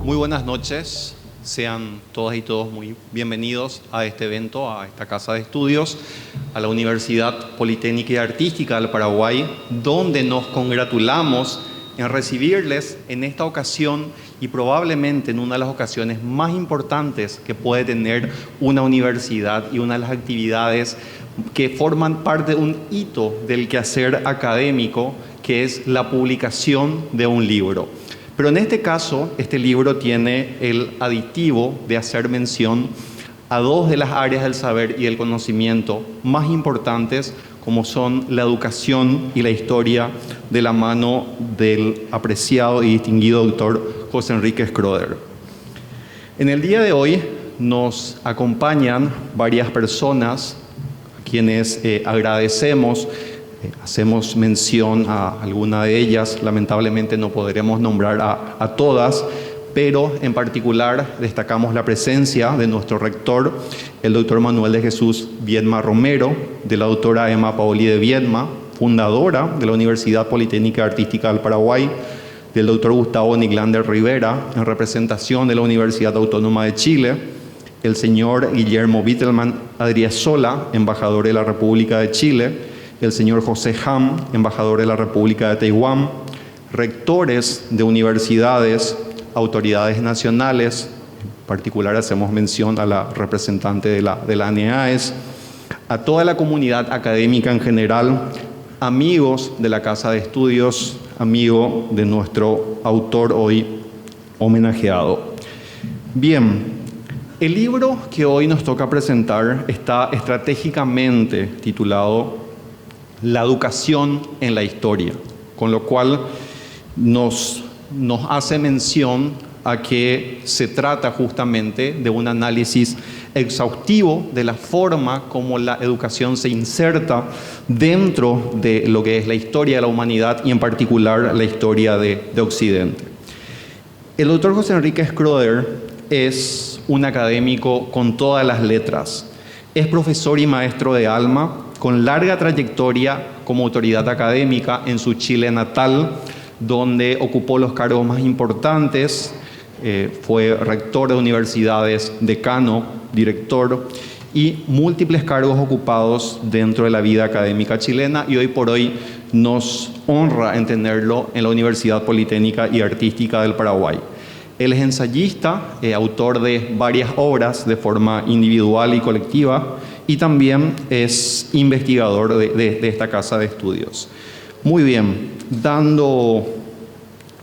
Muy buenas noches, sean todas y todos muy bienvenidos a este evento, a esta casa de estudios, a la Universidad Politécnica y Artística del Paraguay, donde nos congratulamos en recibirles en esta ocasión y probablemente en una de las ocasiones más importantes que puede tener una universidad y una de las actividades que forman parte de un hito del quehacer académico, que es la publicación de un libro. Pero en este caso, este libro tiene el aditivo de hacer mención a dos de las áreas del saber y del conocimiento más importantes, como son la educación y la historia, de la mano del apreciado y distinguido doctor José Enrique Schroeder. En el día de hoy nos acompañan varias personas a quienes agradecemos. Hacemos mención a alguna de ellas, lamentablemente no podremos nombrar a todas, pero en particular destacamos la presencia de nuestro rector, el doctor Manuel de Jesús Viedma Romero, de la doctora Emma Paoli de Viedma, fundadora de la Universidad Politécnica Artística del Paraguay, del doctor Gustavo Niglander Rivera, en representación de la Universidad Autónoma de Chile, el señor Guillermo Wittelman Adriasola, embajador de la República de Chile, el señor José Ham, embajador de la República de Taiwán, rectores de universidades, autoridades nacionales, en particular hacemos mención a la representante de la ANEAES, a toda la comunidad académica en general, amigos de la Casa de Estudios, amigo de nuestro autor hoy homenajeado. Bien, el libro que hoy nos toca presentar está estratégicamente titulado La educación en la historia, con lo cual nos hace mención a que se trata justamente de un análisis exhaustivo de la forma como la educación se inserta dentro de lo que es la historia de la humanidad y en particular la historia de Occidente. El doctor José Enrique Schroeder es un académico con todas las letras, es profesor y maestro de alma, con larga trayectoria como autoridad académica en su Chile natal, donde ocupó los cargos más importantes, fue rector de universidades, decano, director y múltiples cargos ocupados dentro de la vida académica chilena, y hoy por hoy nos honra en tenerlo en la Universidad Politécnica y Artística del Paraguay. Él es ensayista, autor de varias obras de forma individual y colectiva, y también es investigador de esta casa de estudios. Muy bien, dando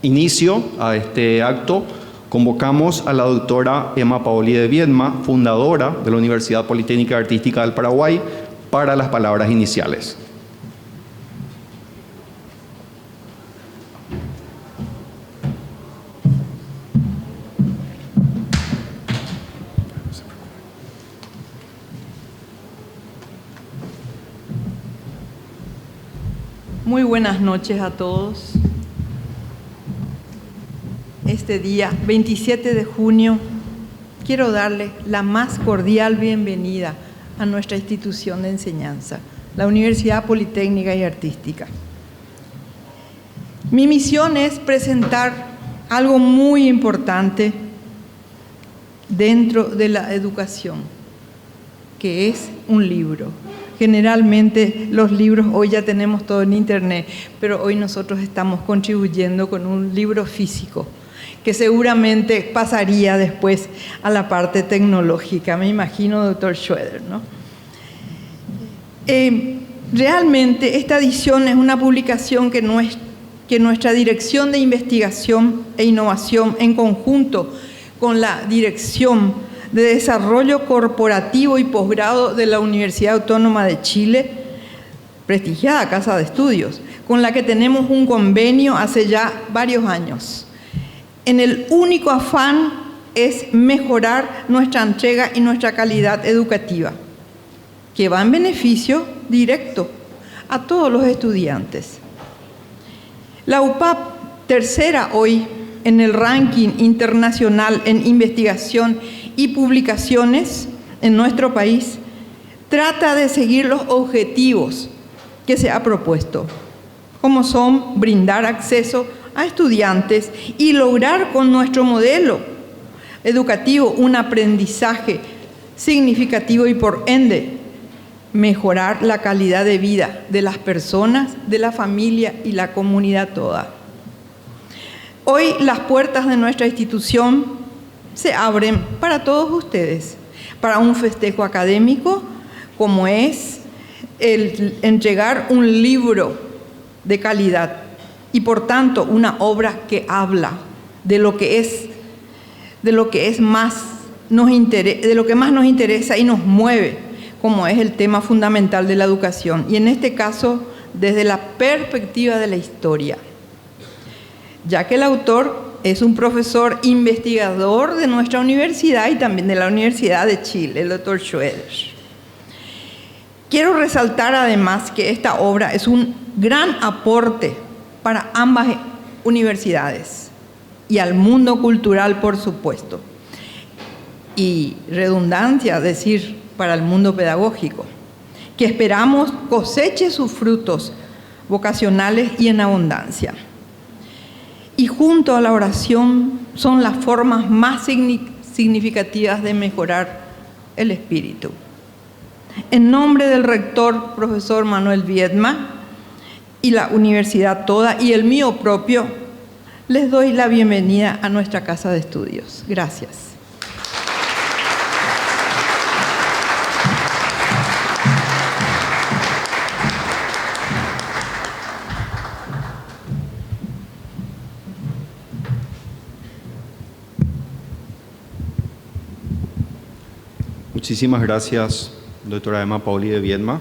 inicio a este acto, convocamos a la doctora Emma Paoli de Viedma, fundadora de la Universidad Politécnica Artística del Paraguay, para las palabras iniciales. Muy buenas noches a todos. Este día, 27 de junio, quiero darle la más cordial bienvenida a nuestra institución de enseñanza, la Universidad Politécnica y Artística. Mi misión es presentar algo muy importante dentro de la educación, que es un libro. Generalmente los libros, hoy ya tenemos todo en internet, pero hoy nosotros estamos contribuyendo con un libro físico, que seguramente pasaría después a la parte tecnológica, me imagino, doctor Schroeder, ¿no? Realmente esta edición es una publicación que nuestra Dirección de Investigación e Innovación, en conjunto con la Dirección de Desarrollo Corporativo y Posgrado de la Universidad Autónoma de Chile, prestigiada Casa de Estudios, con la que tenemos un convenio hace ya varios años. En el único afán es mejorar nuestra entrega y nuestra calidad educativa, que va en beneficio directo a todos los estudiantes. La UPAP, tercera hoy en el ranking internacional en investigación y publicaciones en nuestro país, trata de seguir los objetivos que se ha propuesto, como son brindar acceso a estudiantes y lograr con nuestro modelo educativo, un aprendizaje significativo y por ende mejorar la calidad de vida de las personas, de la familia y la comunidad toda. Hoy las puertas de nuestra institución se abren para todos ustedes, para un festejo académico como es el entregar un libro de calidad y por tanto una obra que habla de lo que más nos interesa y nos mueve, como es el tema fundamental de la educación, y en este caso desde la perspectiva de la historia, ya que el autor es un profesor investigador de nuestra universidad y también de la Universidad de Chile, el doctor Schroeder. Quiero resaltar además que esta obra es un gran aporte para ambas universidades y al mundo cultural, por supuesto, y redundancia decir para el mundo pedagógico, que esperamos coseche sus frutos vocacionales y en abundancia. Y junto a la oración son las formas más significativas de mejorar el espíritu. En nombre del rector, profesor Manuel Viedma, y la universidad toda, y el mío propio, les doy la bienvenida a nuestra casa de estudios. Gracias. Muchísimas gracias, doctora Emma Pauli de Viedma.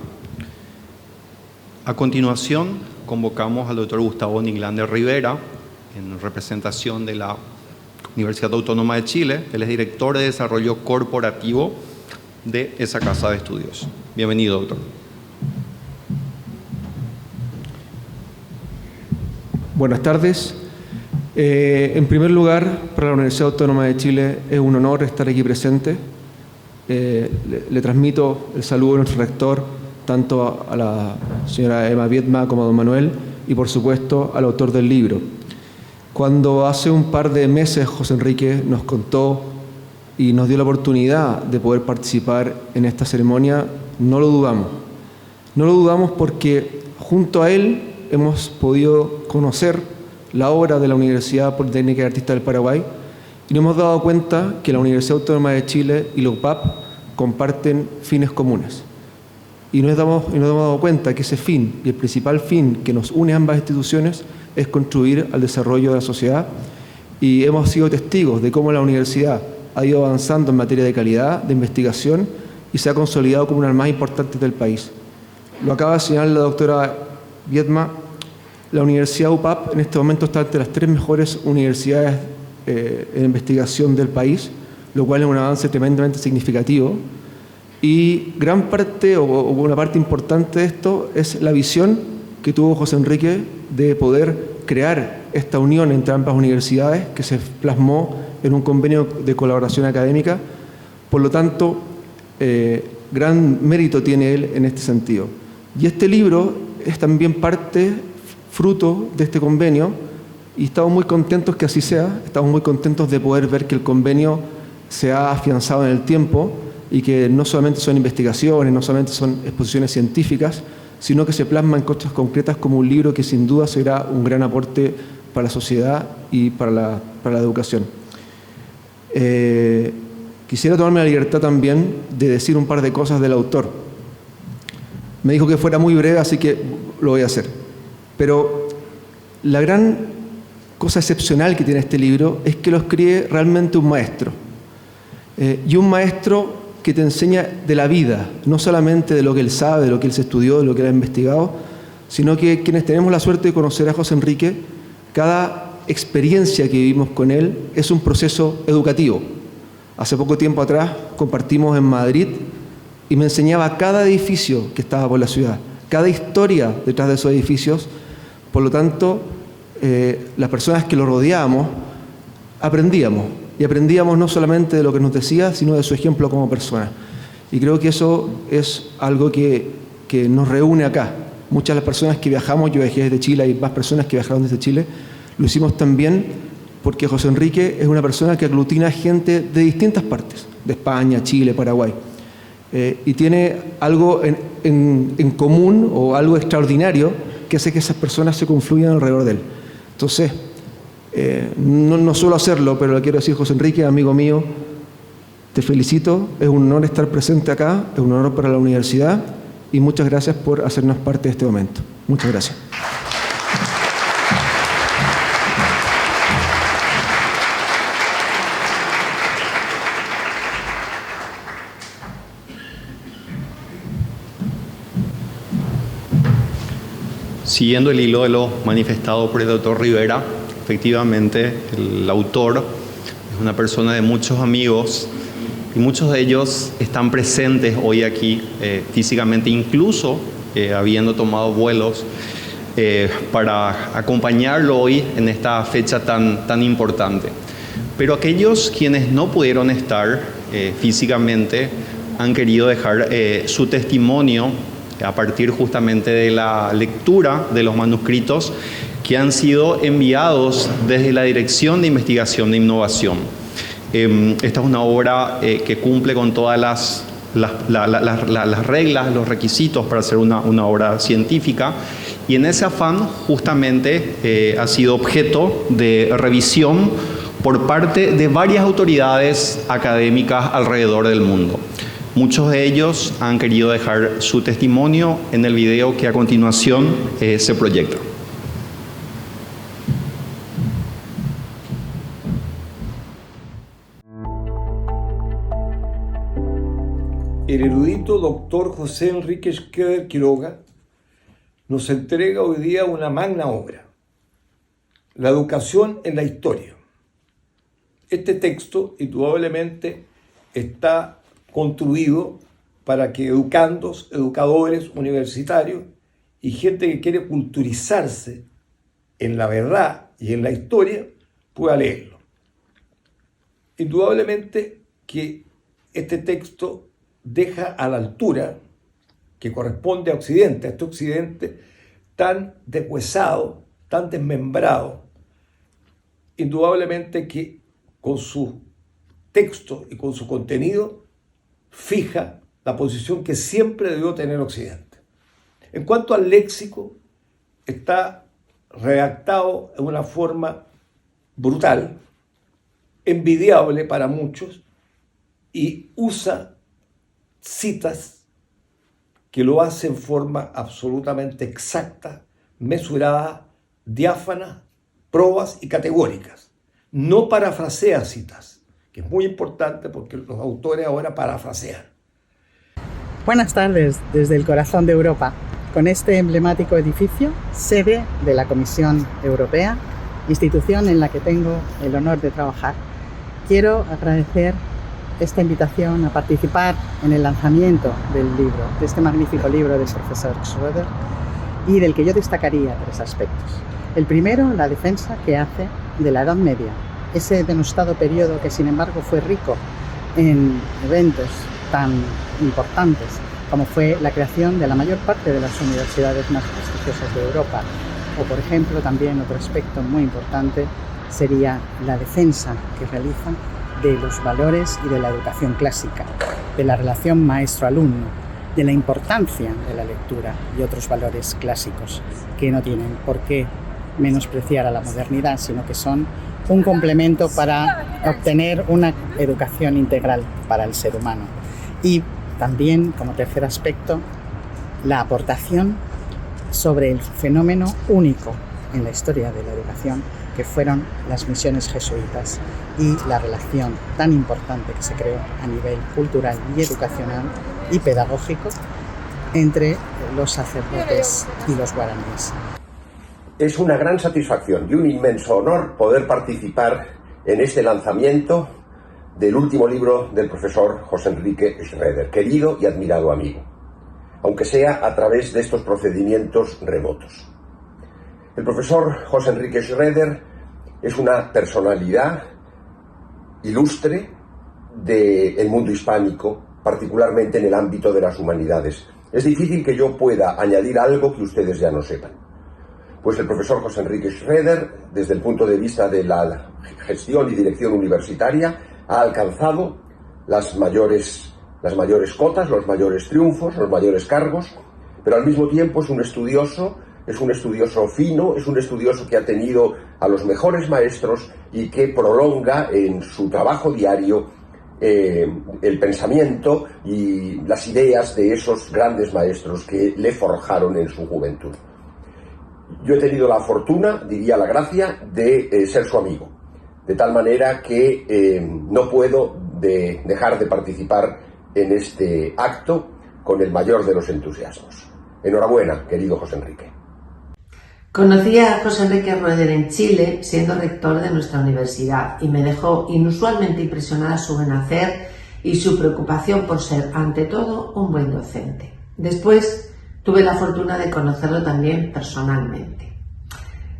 A continuación, convocamos al doctor Gustavo Ninglander Rivera, en representación de la Universidad Autónoma de Chile. Él es director de Desarrollo Corporativo de esa casa de estudios. Bienvenido, doctor. Buenas tardes. En primer lugar, para la Universidad Autónoma de Chile es un honor estar aquí presente. Le transmito el saludo de nuestro rector, tanto a la señora Emma Viedma como a don Manuel, y por supuesto al autor del libro. Cuando hace un par de meses José Enrique nos contó y nos dio la oportunidad de poder participar en esta ceremonia, no lo dudamos. No lo dudamos porque junto a él hemos podido conocer la obra de la Universidad Politécnica y Artística del Paraguay, y nos hemos dado cuenta que la Universidad Autónoma de Chile y la UPAP comparten fines comunes. Y nos hemos dado cuenta que ese fin, y el principal fin que nos une a ambas instituciones, es contribuir al desarrollo de la sociedad. Y hemos sido testigos de cómo la universidad ha ido avanzando en materia de calidad, de investigación, y se ha consolidado como una de las más importantes del país. Lo acaba de señalar la doctora Viedma. La Universidad UPAP en este momento está entre las 3 mejores universidades en investigación del país, lo cual es un avance tremendamente significativo. Y gran parte, o una parte importante de esto, es la visión que tuvo José Enrique de poder crear esta unión entre ambas universidades, que se plasmó en un convenio de colaboración académica. Por lo tanto, gran mérito tiene él en este sentido. Y este libro es también parte, fruto de este convenio, y estamos muy contentos que así sea. Estamos muy contentos de poder ver que el convenio se ha afianzado en el tiempo y que no solamente son investigaciones, no solamente son exposiciones científicas, sino que se plasman en cosas concretas como un libro que sin duda será un gran aporte para la sociedad y para la educación. Quisiera tomarme la libertad también de decir un par de cosas del autor. Me dijo que fuera muy breve, así que lo voy a hacer. Pero la gran cosa excepcional que tiene este libro es que lo escribe realmente un maestro. Y un maestro que te enseña de la vida, no solamente de lo que él sabe, de lo que él se estudió, de lo que él ha investigado, sino que quienes tenemos la suerte de conocer a José Enrique, cada experiencia que vivimos con él es un proceso educativo. Hace poco tiempo atrás compartimos en Madrid y me enseñaba cada edificio que estaba por la ciudad, cada historia detrás de esos edificios. Por lo tanto, las personas que lo rodeábamos aprendíamos. Y aprendíamos no solamente de lo que nos decía, sino de su ejemplo como persona. Y creo que eso es algo que nos reúne acá. Muchas de las personas que viajamos, yo viajé desde Chile, hay más personas que viajaron desde Chile, lo hicimos también porque José Enrique es una persona que aglutina gente de distintas partes, de España, Chile, Paraguay, y tiene algo en común o algo extraordinario que hace que esas personas se confluyan alrededor de él. Entonces, no suelo hacerlo, pero le quiero decir, José Enrique, amigo mío, te felicito, es un honor estar presente acá, es un honor para la universidad y muchas gracias por hacernos parte de este momento. Muchas gracias. Siguiendo el hilo de lo manifestado por el doctor Rivera, efectivamente el autor es una persona de muchos amigos y muchos de ellos están presentes hoy aquí físicamente, incluso habiendo tomado vuelos para acompañarlo hoy en esta fecha tan importante. Pero aquellos quienes no pudieron estar físicamente han querido dejar su testimonio a partir justamente de la lectura de los manuscritos que han sido enviados desde la Dirección de Investigación de Innovación. Esta es una obra que cumple con todas las reglas, los requisitos para ser una obra científica, y en ese afán justamente ha sido objeto de revisión por parte de varias autoridades académicas alrededor del mundo. Muchos de ellos han querido dejar su testimonio en el video que a continuación se proyecta. El erudito doctor José Enrique Schroeder Quiroga nos entrega hoy día una magna obra, La educación en la historia. Este texto indudablemente está construido para que educandos, educadores universitarios y gente que quiere culturizarse en la verdad y en la historia pueda leerlo. Indudablemente que este texto deja a la altura que corresponde a Occidente, a este Occidente tan deshuesado, tan desmembrado, indudablemente que con su texto y con su contenido fija la posición que siempre debió tener Occidente. En cuanto al léxico, está redactado en una forma brutal, envidiable para muchos, y usa citas que lo hace en forma absolutamente exacta, mesurada, diáfana, probas y categóricas. No parafrasea citas, que es muy importante porque los autores ahora parafrasean. Buenas tardes desde el corazón de Europa, con este emblemático edificio, sede de la Comisión Europea, institución en la que tengo el honor de trabajar. Quiero agradecer esta invitación a participar en el lanzamiento del libro, de este magnífico libro del profesor Schroeder, y del que yo destacaría 3 aspectos. El primero, la defensa que hace de la Edad Media, ese denostado periodo que sin embargo fue rico en eventos tan importantes como fue la creación de la mayor parte de las universidades más prestigiosas de Europa, o por ejemplo también otro aspecto muy importante sería la defensa que realiza de los valores y de la educación clásica, de la relación maestro-alumno, de la importancia de la lectura y otros valores clásicos que no tienen por qué menospreciar a la modernidad, sino que son un complemento para obtener una educación integral para el ser humano. Y también, como tercer aspecto, la aportación sobre el fenómeno único en la historia de la educación que fueron las misiones jesuitas y la relación tan importante que se creó a nivel cultural y educacional y pedagógico entre los sacerdotes y los guaraníes. Es una gran satisfacción y un inmenso honor poder participar en este lanzamiento del último libro del profesor José Enrique Schroeder, querido y admirado amigo, aunque sea a través de estos procedimientos remotos. El profesor José Enrique Schroeder es una personalidad ilustre del mundo hispánico, particularmente en el ámbito de las humanidades. Es difícil que yo pueda añadir algo que ustedes ya no sepan. Pues el profesor José Enrique Schroeder, desde el punto de vista de la gestión y dirección universitaria, ha alcanzado las mayores cotas, los mayores triunfos, los mayores cargos, pero al mismo tiempo es un estudioso fino, es un estudioso que ha tenido a los mejores maestros y que prolonga en su trabajo diario el pensamiento y las ideas de esos grandes maestros que le forjaron en su juventud. Yo he tenido la fortuna, diría la gracia, de ser su amigo, de tal manera que no puedo dejar de participar en este acto con el mayor de los entusiasmos. Enhorabuena, querido José Enrique. Conocí a José Enrique Schroeder en Chile, siendo rector de nuestra universidad, y me dejó inusualmente impresionada su buen hacer y su preocupación por ser, ante todo, un buen docente. Después, tuve la fortuna de conocerlo también personalmente.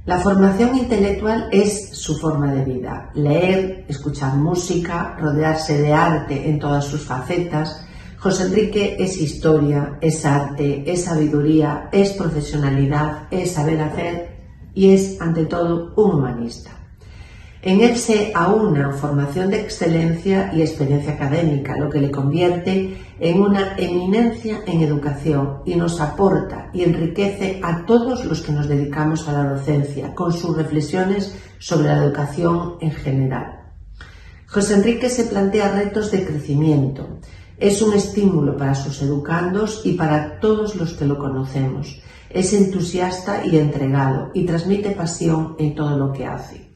La formación intelectual es su forma de vida. Leer, escuchar música, rodearse de arte en todas sus facetas. José Enrique es historia, es arte, es sabiduría, es profesionalidad, es saber hacer y es, ante todo, un humanista. En él se aúna formación de excelencia y experiencia académica, lo que le convierte en una eminencia en educación y nos aporta y enriquece a todos los que nos dedicamos a la docencia con sus reflexiones sobre la educación en general. José Enrique se plantea retos de crecimiento. Es un estímulo para sus educandos y para todos los que lo conocemos. Es entusiasta y entregado y transmite pasión en todo lo que hace.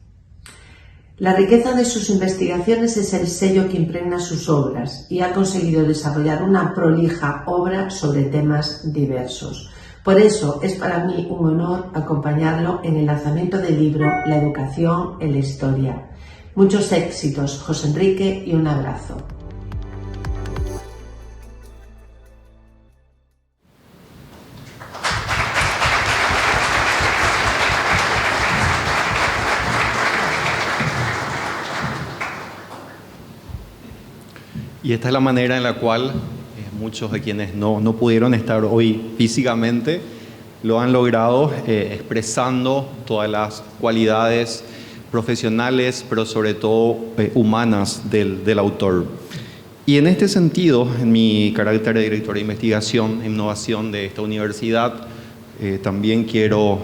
La riqueza de sus investigaciones es el sello que impregna sus obras y ha conseguido desarrollar una prolija obra sobre temas diversos. Por eso es para mí un honor acompañarlo en el lanzamiento del libro La educación en la historia. Muchos éxitos, José Enrique, y un abrazo. Y esta es la manera en la cual muchos de quienes no pudieron estar hoy físicamente lo han logrado, expresando todas las cualidades profesionales, pero sobre todo humanas del autor. Y en este sentido, en mi carácter de director de investigación e innovación de esta universidad, también quiero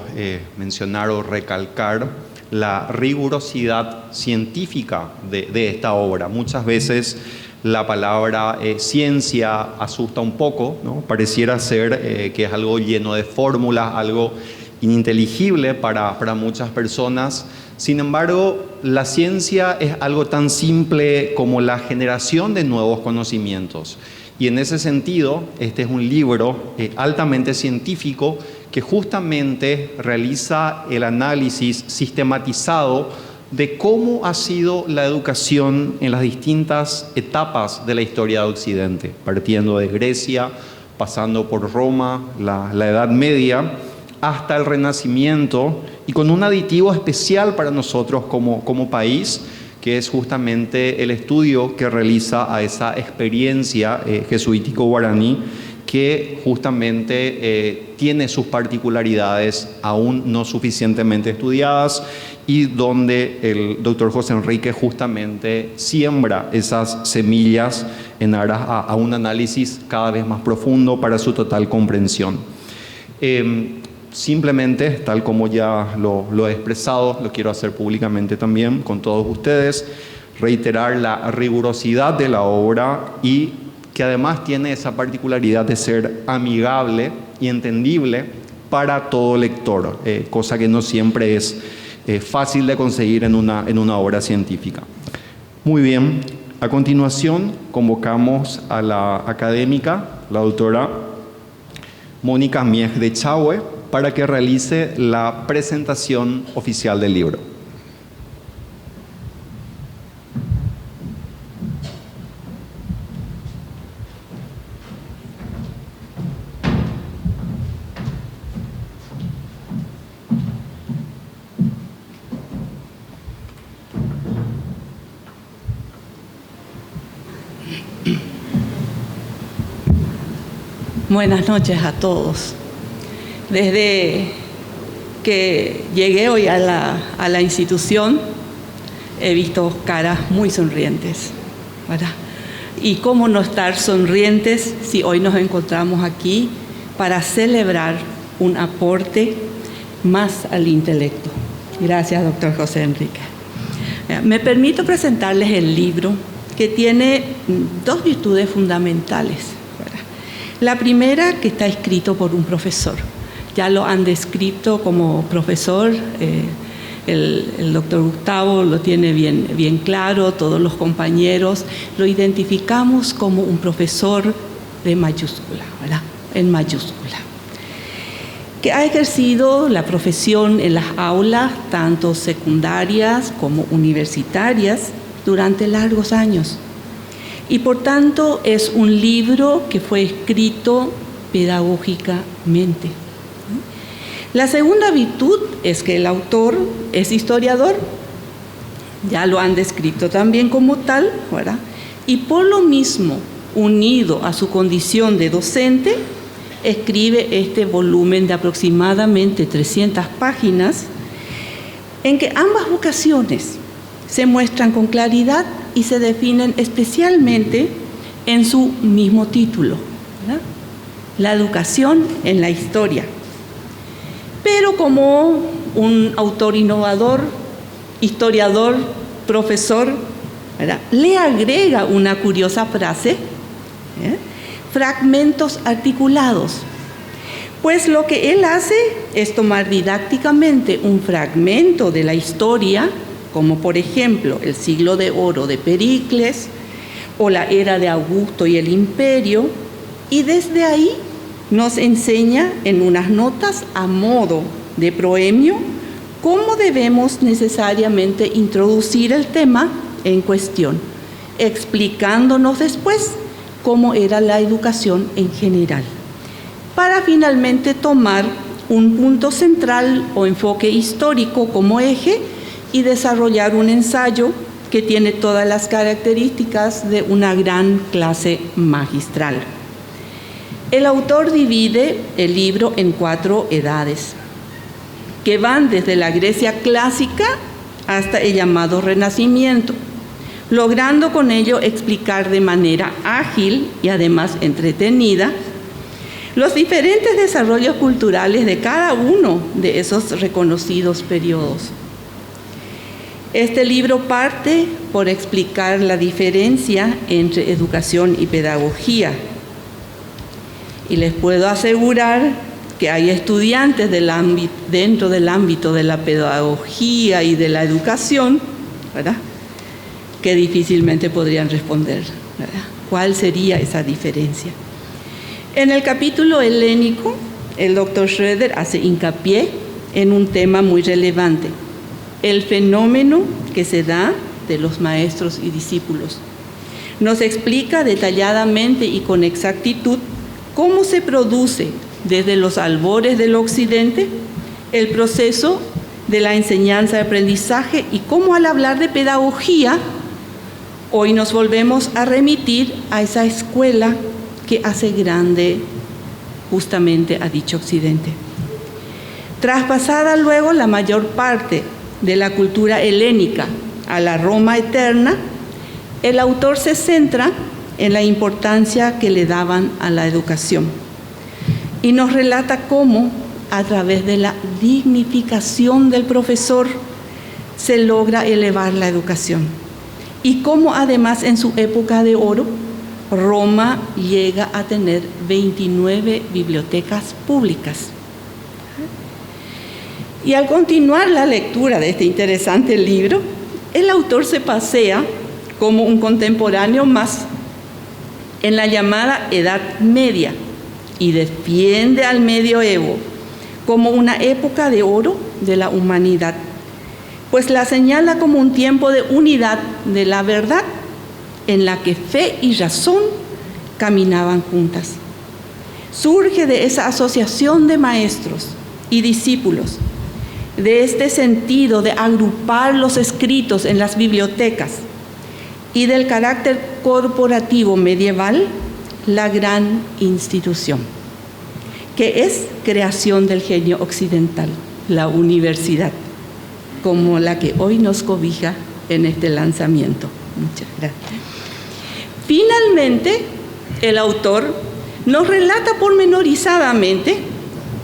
mencionar o recalcar la rigurosidad científica de esta obra. Muchas veces la palabra ciencia asusta un poco, ¿no? Pareciera ser que es algo lleno de fórmulas, algo ininteligible para muchas personas. Sin embargo, la ciencia es algo tan simple como la generación de nuevos conocimientos. Y en ese sentido, este es un libro altamente científico que justamente realiza el análisis sistematizado de cómo ha sido la educación en las distintas etapas de la historia de Occidente, partiendo de Grecia, pasando por Roma, la Edad Media, hasta el Renacimiento, y con un aditivo especial para nosotros como país, que es justamente el estudio que realiza a esa experiencia jesuítico-guaraní, que justamente tiene sus particularidades aún no suficientemente estudiadas y donde el doctor José Enrique justamente siembra esas semillas en aras a un análisis cada vez más profundo para su total comprensión. Simplemente, tal como ya lo he expresado, lo quiero hacer públicamente también con todos ustedes, reiterar la rigurosidad de la obra y que además tiene esa particularidad de ser amigable y entendible para todo lector, cosa que no siempre es fácil de conseguir en una obra científica. Muy bien, a continuación convocamos a la académica, la doctora Mónica Miej de Chahue, para que realice la presentación oficial del libro. Buenas noches a todos. Desde que llegué hoy a la institución, he visto caras muy sonrientes, ¿verdad? Y cómo no estar sonrientes si hoy nos encontramos aquí para celebrar un aporte más al intelecto. Gracias, doctor José Enrique. Me permito presentarles el libro, que tiene dos virtudes fundamentales, ¿verdad? La primera, que está escrito por un profesor. Ya lo han descrito como profesor, el doctor Gustavo lo tiene bien claro, todos los compañeros lo identificamos como un profesor de mayúscula, ¿verdad? En mayúscula, que ha ejercido la profesión en las aulas, tanto secundarias como universitarias, durante largos años. Y por tanto es un libro que fue escrito pedagógicamente. La segunda virtud es que el autor es historiador, ya lo han descrito también como tal, ¿verdad? Y por lo mismo, unido a su condición de docente, escribe este volumen de aproximadamente 300 páginas, en que ambas vocaciones se muestran con claridad y se definen especialmente en su mismo título, ¿verdad? La educación en la historia. Pero como un autor innovador, historiador, profesor, ¿verdad?, le agrega una curiosa frase, fragmentos articulados. Pues lo que él hace es tomar didácticamente un fragmento de la historia, como por ejemplo el siglo de oro de Pericles o la era de Augusto y el imperio, y desde ahí nos enseña en unas notas a modo de proemio cómo debemos necesariamente introducir el tema en cuestión, explicándonos después cómo era la educación en general, para finalmente tomar un punto central o enfoque histórico como eje y desarrollar un ensayo que tiene todas las características de una gran clase magistral. El autor divide el libro en 4 edades, que van desde la Grecia clásica hasta el llamado Renacimiento, logrando con ello explicar de manera ágil y además entretenida los diferentes desarrollos culturales de cada uno de esos reconocidos periodos. Este libro parte por explicar la diferencia entre educación y pedagogía. Y les puedo asegurar que hay estudiantes dentro del ámbito de la pedagogía y de la educación, ¿verdad?, que difícilmente podrían responder, ¿verdad?, cuál sería esa diferencia. En el capítulo helénico, el doctor Schroeder hace hincapié en un tema muy relevante: el fenómeno que se da de los maestros y discípulos. Nos explica detalladamente y con exactitud cómo se produce desde los albores del Occidente el proceso de la enseñanza-aprendizaje y cómo, al hablar de pedagogía, hoy nos volvemos a remitir a esa escuela que hace grande justamente a dicho Occidente. Traspasada luego la mayor parte de la cultura helénica a la Roma eterna, el autor se centra en la importancia que le daban a la educación y nos relata cómo, a través de la dignificación del profesor, se logra elevar la educación, y cómo además en su época de oro Roma llega a tener 29 bibliotecas públicas. Y al continuar la lectura de este interesante libro, el autor se pasea como un contemporáneo más en la llamada Edad Media y defiende al medioevo como una época de oro de la humanidad, pues la señala como un tiempo de unidad de la verdad en la que fe y razón caminaban juntas. Surge de esa asociación de maestros y discípulos, de este sentido de agrupar los escritos en las bibliotecas y del carácter corporativo medieval, la gran institución, que es creación del genio occidental. la universidad, como la que hoy nos cobija en este lanzamiento. Muchas gracias. Finalmente, el autor nos relata pormenorizadamente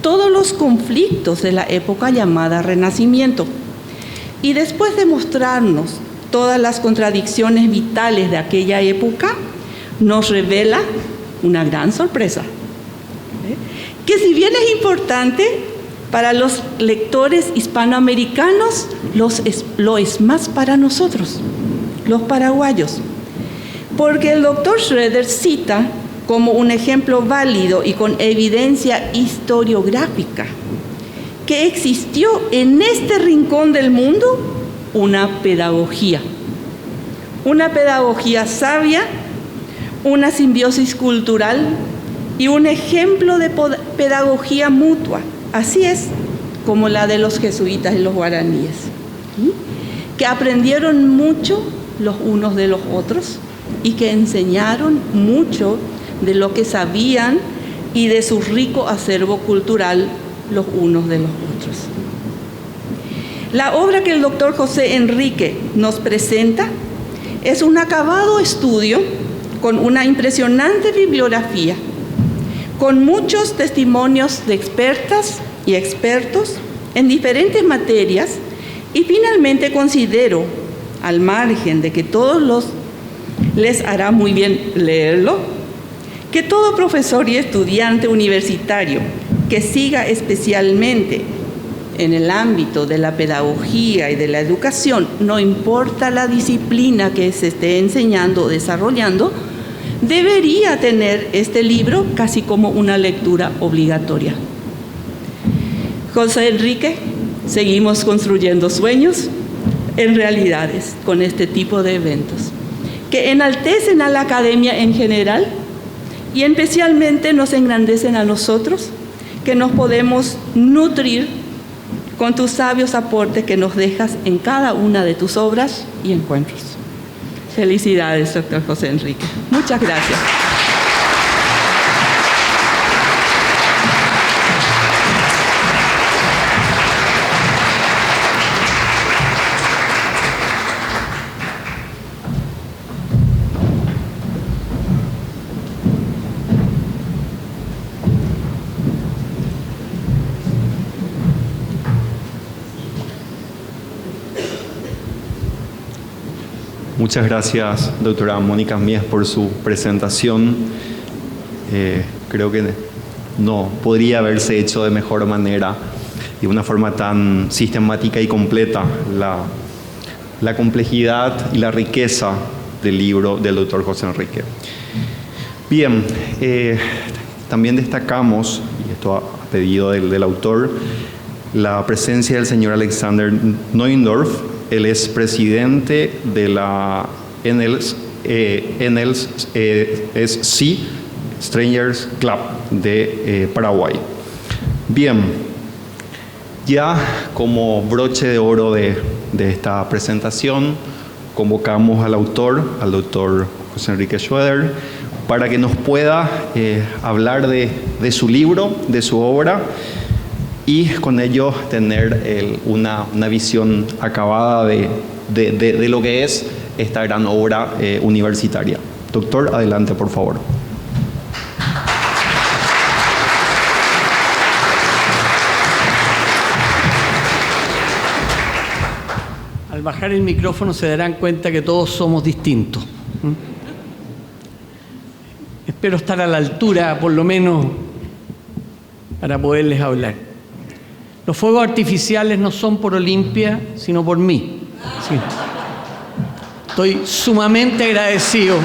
todos los conflictos de la época llamada Renacimiento, y después de mostrarnos todas las contradicciones vitales de aquella época, nos revela una gran sorpresa, que si bien es importante para los lectores hispanoamericanos, lo es más para nosotros, los paraguayos, porque el doctor Schroeder cita como un ejemplo válido y con evidencia historiográfica que existió en este rincón del mundo una pedagogía sabia, una simbiosis cultural y un ejemplo de pedagogía mutua, así es como la de los jesuitas y los guaraníes, que aprendieron mucho los unos de los otros y que enseñaron mucho de lo que sabían y de su rico acervo cultural los unos de los otros. La obra que el doctor José Enrique nos presenta es un acabado estudio con una impresionante bibliografía, con muchos testimonios de expertas y expertos en diferentes materias, y finalmente considero, al margen de que todos les hará muy bien leerlo, que todo profesor y estudiante universitario que siga especialmente en el ámbito de la pedagogía y de la educación, no importa la disciplina que se esté enseñando o desarrollando, debería tener este libro casi como una lectura obligatoria. José Enrique, seguimos construyendo sueños en realidades con este tipo de eventos, que enaltecen a la academia en general y especialmente nos engrandecen a nosotros, que nos podemos nutrir con tus sabios aportes que nos dejas en cada una de tus obras y encuentros. Felicidades, doctor José Enrique. Muchas gracias. Muchas gracias, doctora Mónica Mies, por su presentación. Creo que no podría haberse hecho de mejor manera y de una forma tan sistemática y completa la complejidad y la riqueza del libro del doctor José Enrique. Bien, también destacamos, y esto a pedido del autor, la presencia del señor Alexander Neuendorf. Él es presidente de la NLSC Strangers Club de Paraguay. Bien, ya como broche de oro de esta presentación, convocamos al autor, al doctor José Enrique Schroeder, para que nos pueda hablar de su libro, de su obra, y con ello tener una visión acabada de lo que es esta gran obra universitaria. Doctor, adelante, por favor. Al bajar el micrófono se darán cuenta que todos somos distintos. Espero estar a la altura, por lo menos, para poderles hablar. Los fuegos artificiales no son por Olimpia, sino por mí. Sí. Estoy sumamente agradecido.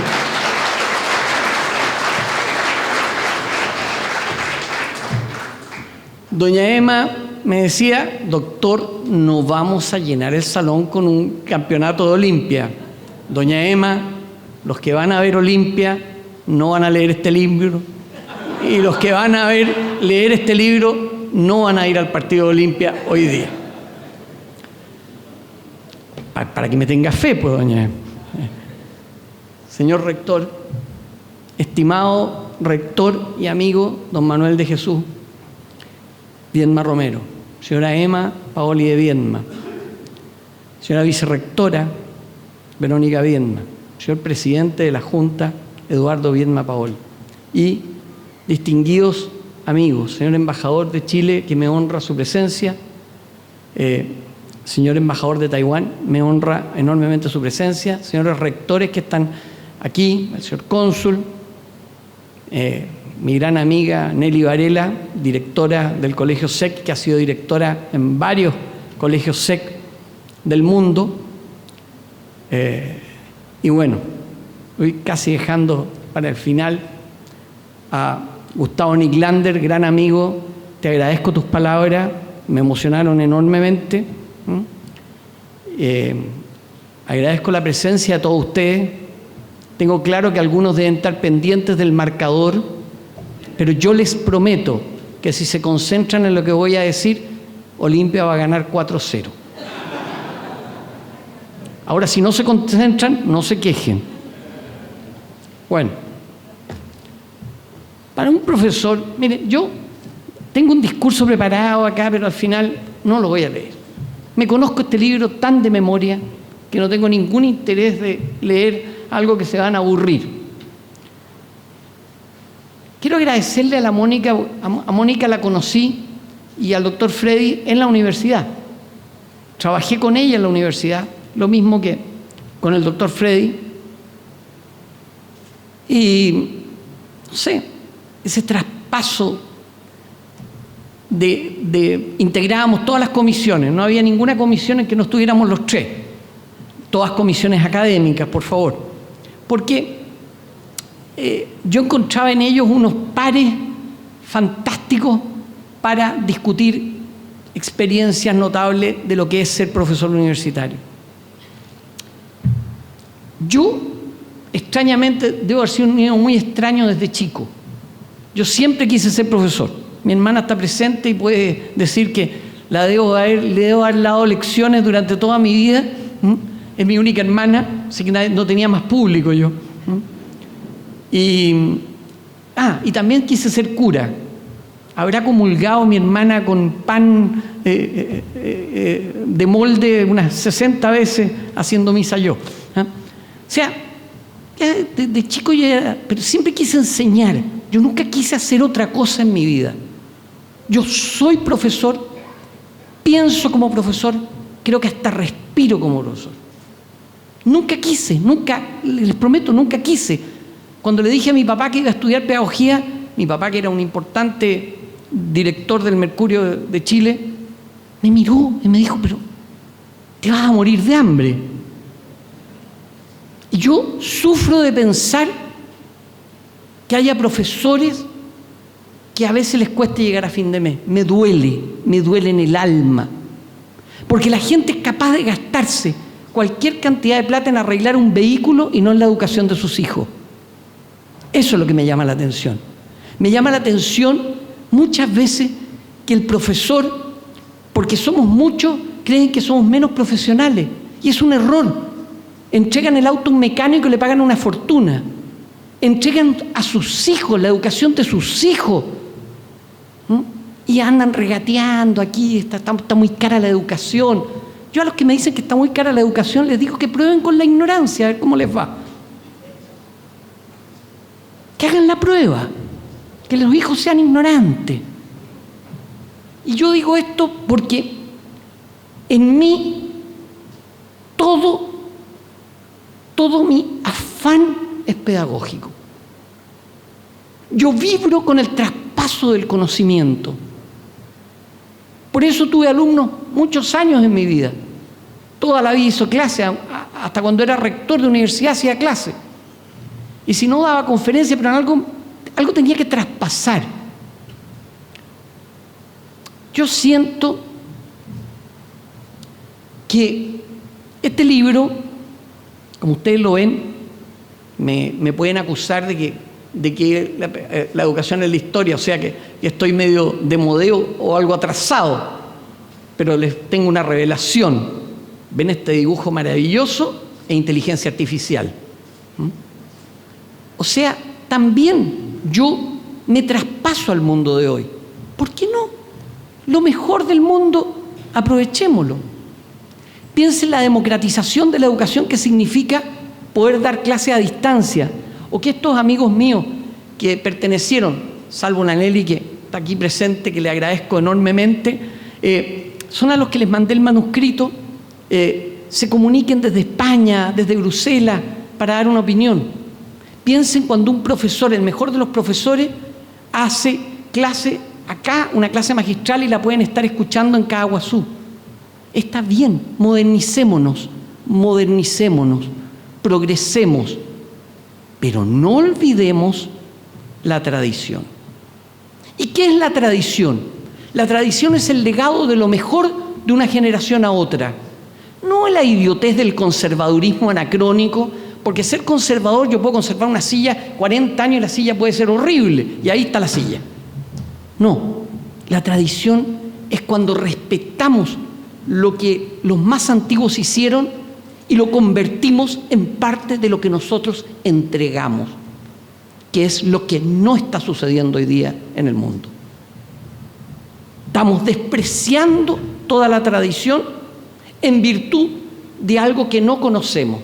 Doña Emma me decía, doctor, no vamos a llenar el salón con un campeonato de Olimpia. Doña Emma, los que van a ver Olimpia no van a leer este libro, y los que van a leer este libro no van a ir al partido de Olimpia hoy día. Para que me tenga fe, pues, doña Emma. Señor rector, estimado rector y amigo don Manuel de Jesús Viedma Romero, señora Emma Paoli de Viedma, señora vicerrectora Verónica Viedma, señor presidente de la Junta Eduardo Viedma Paoli y distinguidos amigos, señor embajador de Chile, que me honra su presencia, señor embajador de Taiwán, me honra enormemente su presencia, señores rectores que están aquí, el señor cónsul, mi gran amiga Nelly Varela, directora del Colegio SEC, que ha sido directora en varios colegios SEC del mundo. Y bueno, voy casi dejando para el final a Gustavo Nicklander, gran amigo, te agradezco tus palabras, me emocionaron enormemente. Agradezco la presencia de todos ustedes. Tengo claro que algunos deben estar pendientes del marcador, pero yo les prometo que si se concentran en lo que voy a decir, Olimpia va a ganar 4-0. Ahora, si no se concentran, no se quejen. Bueno, para un profesor, mire, yo tengo un discurso preparado acá, pero al final no lo voy a leer. Me conozco este libro tan de memoria que no tengo ningún interés de leer algo que se van a aburrir. Quiero agradecerle a Mónica la conocí, y al doctor Freddy en la universidad. Trabajé con ella en la universidad, lo mismo que con el doctor Freddy. Y, no sé, ese traspaso integrábamos todas las comisiones, no había ninguna comisión en que no estuviéramos los tres, todas comisiones académicas, por favor, porque yo encontraba en ellos unos pares fantásticos para discutir experiencias notables de lo que es ser profesor universitario. Yo, extrañamente, debo haber sido un niño muy extraño desde chico. Yo siempre quise ser profesor. Mi hermana está presente y puede decir que le debo haber dado lecciones durante toda mi vida. Es mi única hermana, así que no tenía más público yo. Y también quise ser cura. Habrá comulgado mi hermana con pan de molde unas 60 veces haciendo misa yo. O sea, de chico yo pero siempre quise enseñar. Yo nunca quise hacer otra cosa en mi vida. Yo soy profesor, pienso como profesor, creo que hasta respiro como profesor. Nunca quise, les prometo, nunca quise. Cuando le dije a mi papá que iba a estudiar pedagogía, mi papá, que era un importante director del Mercurio de Chile, me miró y me dijo, pero te vas a morir de hambre. Y yo sufro de pensar que haya profesores que a veces les cueste llegar a fin de mes. Me duele en el alma. Porque la gente es capaz de gastarse cualquier cantidad de plata en arreglar un vehículo y no en la educación de sus hijos. Eso es lo que me llama la atención. Me llama la atención muchas veces que el profesor, porque somos muchos, creen que somos menos profesionales. Y es un error. Entregan el auto a un mecánico y le pagan una fortuna. Entregan a sus hijos la educación de sus hijos. Y andan regateando aquí, está muy cara la educación. Yo a los que me dicen que está muy cara la educación les digo que prueben con la ignorancia, a ver cómo les va. Que hagan la prueba, que los hijos sean ignorantes. Y yo digo esto porque en mí todo mi afán es pedagógico. Yo vibro con el traspaso del conocimiento. Por eso tuve alumnos muchos años en mi vida. Toda la vida hizo clase, hasta cuando era rector de universidad hacía clase. Y si no daba conferencia, pero en algo tenía que traspasar. Yo siento que este libro, como ustedes lo ven, me pueden acusar de que la educación es la historia, o sea que estoy medio de modeo o algo atrasado, pero les tengo una revelación. ¿Ven este dibujo maravilloso? E inteligencia artificial. O sea, también yo me traspaso al mundo de hoy. ¿Por qué no? lo mejor del mundo, aprovechémoslo. Piense en la democratización de la educación, que significa poder dar clases a distancia, o que estos amigos míos que pertenecieron, salvo una Nelly que está aquí presente, que le agradezco enormemente, son a los que les mandé el manuscrito, se comuniquen desde España, desde Bruselas, para dar una opinión. Piensen cuando un profesor, el mejor de los profesores, hace clase acá, una clase magistral, y la pueden estar escuchando en Caaguazú. Está bien, modernicémonos, progresemos, pero no olvidemos la tradición. ¿Y qué es la tradición? La tradición es el legado de lo mejor de una generación a otra. No la idiotez del conservadurismo anacrónico, porque ser conservador, yo puedo conservar una silla 40 años y la silla puede ser horrible, y ahí está la silla. No, la tradición es cuando respetamos lo que los más antiguos hicieron y lo convertimos en parte de lo que nosotros entregamos, que es lo que no está sucediendo hoy día en el mundo. Estamos despreciando toda la tradición en virtud de algo que no conocemos.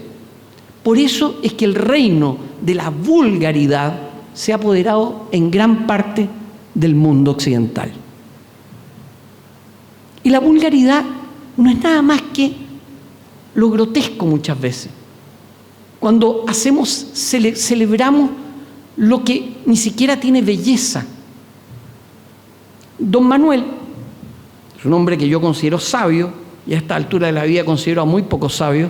Por eso es que el reino de la vulgaridad se ha apoderado en gran parte del mundo occidental. Y la vulgaridad no es nada más que lo grotesco muchas veces. Cuando celebramos lo que ni siquiera tiene belleza. Don Manuel es un hombre que yo considero sabio, y a esta altura de la vida considero a muy pocos sabios.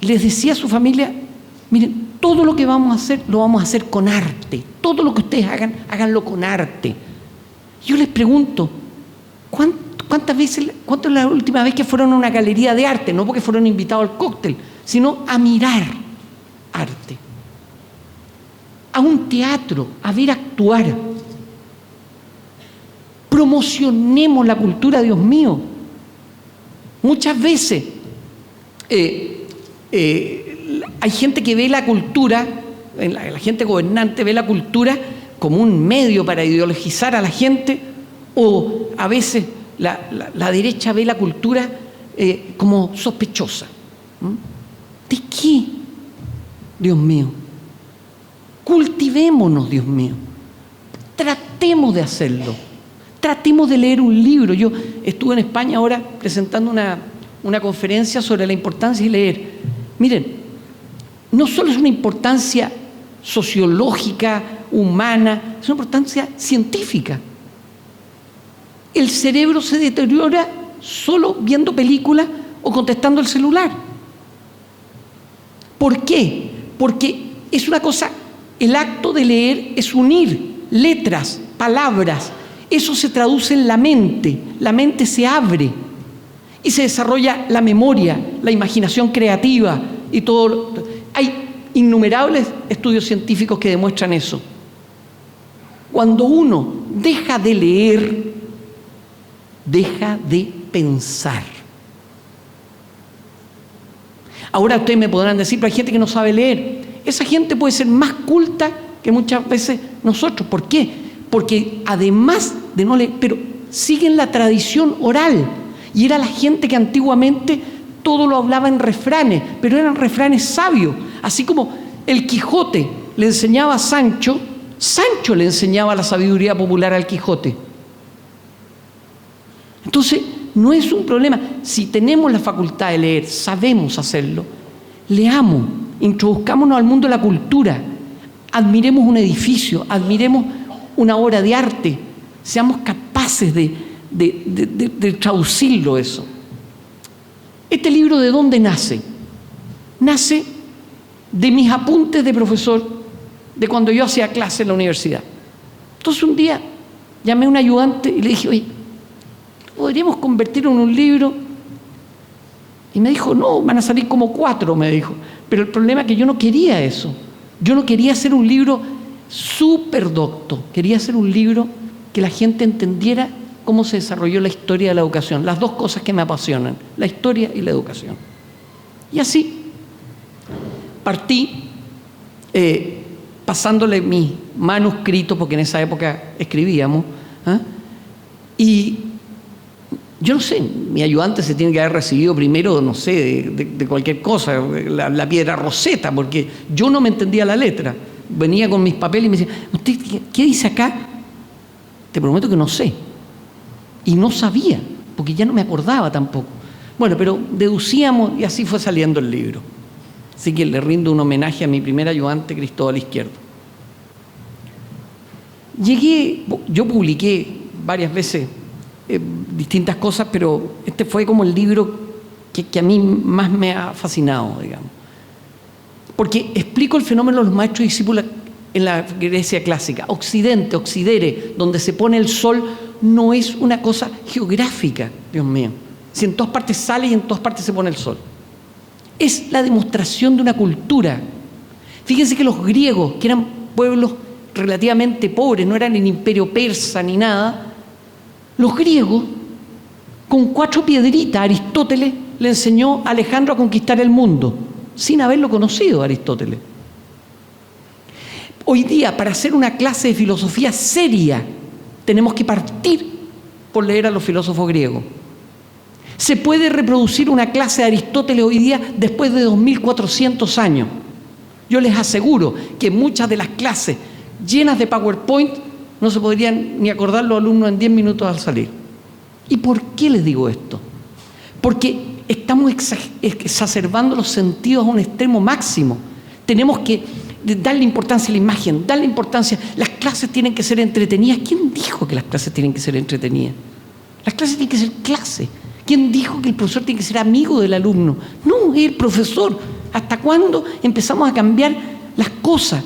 Les decía a su familia: miren, todo lo que vamos a hacer, lo vamos a hacer con arte. Todo lo que ustedes hagan, háganlo con arte. Yo les pregunto, ¿cuánto es la última vez que fueron a una galería de arte? No porque fueron invitados al cóctel, sino a mirar arte. A un teatro, a ver actuar. Promocionemos la cultura, Dios mío. Muchas veces hay gente que ve la cultura, la gente gobernante ve la cultura como un medio para ideologizar a la gente, o a veces la derecha ve la cultura como sospechosa. ¿De qué? Dios mío. Cultivémonos, Dios mío. Tratemos de hacerlo. Tratemos de leer un libro. Yo estuve en España ahora presentando una conferencia sobre la importancia de leer. Miren, no solo es una importancia sociológica, humana, es una importancia científica. El cerebro se deteriora solo viendo películas o contestando el celular. ¿Por qué? Porque es una cosa, el acto de leer es unir letras, palabras. Eso se traduce en la mente se abre y se desarrolla la memoria, la imaginación creativa y todo. Hay innumerables estudios científicos que demuestran eso. Cuando uno deja de leer, deja de pensar. Ahora ustedes me podrán decir, pero hay gente que no sabe leer. Esa gente puede ser más culta que muchas veces nosotros. ¿Por qué? Porque además de no leer, pero siguen la tradición oral. Y era la gente que antiguamente todo lo hablaba en refranes, pero eran refranes sabios. Así como el Quijote le enseñaba a Sancho, Sancho le enseñaba la sabiduría popular al Quijote. Entonces, no es un problema. Si tenemos la facultad de leer, sabemos hacerlo, leamos, introduzcámonos al mundo de la cultura, admiremos un edificio, admiremos una obra de arte, seamos capaces de traducirlo eso. Este libro, ¿de dónde nace? Nace de mis apuntes de profesor, de cuando yo hacía clase en la universidad. Entonces un día llamé a un ayudante y le dije: oye, ¿podríamos convertirlo en un libro? Y me dijo: no, van a salir como 4, me dijo. Pero el problema es que yo no quería eso. Yo no quería hacer un libro súper docto. Quería hacer un libro que la gente entendiera cómo se desarrolló la historia de la educación. Las dos cosas que me apasionan, la historia y la educación. Y así partí pasándole mis manuscritos, porque en esa época escribíamos, y yo no sé, mi ayudante se tiene que haber recibido primero, no sé, de cualquier cosa, la piedra Rosetta, porque yo no me entendía la letra. Venía con mis papeles y me decía, ¿usted qué dice acá? Te prometo que no sé. Y no sabía, porque ya no me acordaba tampoco. Bueno, pero deducíamos y así fue saliendo el libro. Así que le rindo un homenaje a mi primer ayudante, Cristóbal Izquierdo. Yo publiqué varias veces distintas cosas, pero este fue como el libro que a mí más me ha fascinado, digamos. Porque explico el fenómeno de los maestros y discípulos en la Grecia clásica. Occidente, occidere, donde se pone el sol, no es una cosa geográfica, Dios mío. Si en todas partes sale y en todas partes se pone el sol. Es la demostración de una cultura. Fíjense que los griegos, que eran pueblos relativamente pobres, no eran el imperio persa ni nada, los griegos, con 4 piedritas, Aristóteles le enseñó a Alejandro a conquistar el mundo, sin haberlo conocido Aristóteles. Hoy día, para hacer una clase de filosofía seria, tenemos que partir por leer a los filósofos griegos. Se puede reproducir una clase de Aristóteles hoy día después de 2400 años. Yo les aseguro que muchas de las clases llenas de PowerPoint no se podrían ni acordar los alumnos en 10 minutos al salir. ¿Y por qué les digo esto? Porque estamos exacerbando los sentidos a un extremo máximo. Tenemos que darle importancia a la imagen, darle importancia. Las clases tienen que ser entretenidas. ¿Quién dijo que las clases tienen que ser entretenidas? Las clases tienen que ser clases. ¿Quién dijo que el profesor tiene que ser amigo del alumno? No, es el profesor. ¿Hasta cuándo empezamos a cambiar las cosas?